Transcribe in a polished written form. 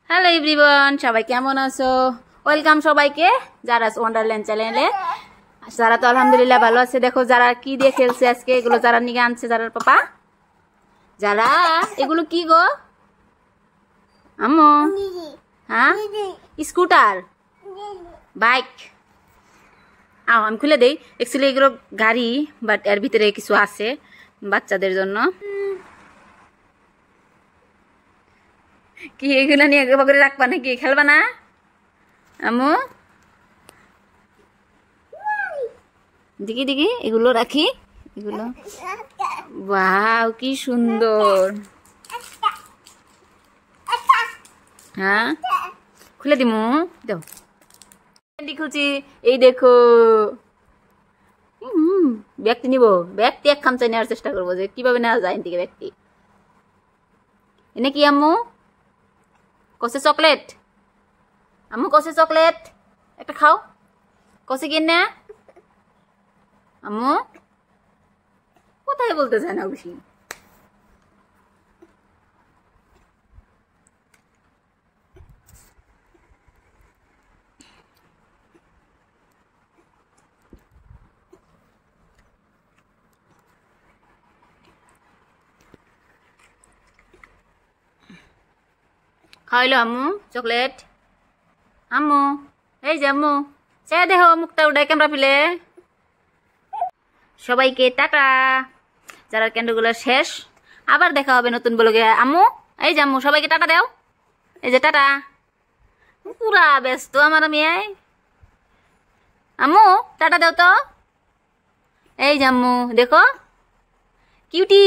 Hello everyone, সবাই কেমন আছো? ওয়েলকাম সবাইকে জারাস ওয়ান্ডারল্যান্ড চ্যানেলে। যারা তো আলহামদুলিল্লাহ ভালো আছে। দেখো যারা কি দিয়ে খেলছে আজকে, এগুলো যারা নিয়ে আনছে যারার পাপা। যারা এগুলো কি গো আম্মু? হ্যাঁ, স্কুটার, বাইক। আমি খুলে দেই। অ্যাকচুয়ালি এগুলো গাড়ি, বাট এর ভিতরে কিছু আছে বাচ্চাদের জন্য। কি এগুলো নিয়ে করে রাখবা নাকি? খেলবা না আম্মু? দেখি দেখি এগুলো রাখি। এগুলো ওয়াও কি সুন্দর। হ্যাঁ খুলে দিমু। দাও খুলছি। এই দেখো ব্যাগটি নিব। ব্যাগটি এক খামচায় নেওয়ার চেষ্টা করবো যে কিভাবে নেওয়া যায় এদিকে ব্যাগটি। এনে কি আম্মু? কষে চকলেট। আম্মু কষে চকলেট একটা খাও। কষে কিন না আম্মু? কোথায় বলতে চায় না বেশি। খাইলো আম্মু চকলেট? আম্মু এই যে আম্মু সে দেখো মুখটা উঠায় ক্যামেরা ফেলে। সবাইকে টাটা। যারা ক্যান্ডেলগুলো শেষ, আবার দেখা হবে নতুন ব্লগে। আম্মু এই যে আম্মু সবাইকে টাটা দাও। এই যে টাটা। পুরা ব্যস্ত আমার মেয়ে। আম্মু টাটা দাও তো। এই যে আম্মু দেখো কিউটি।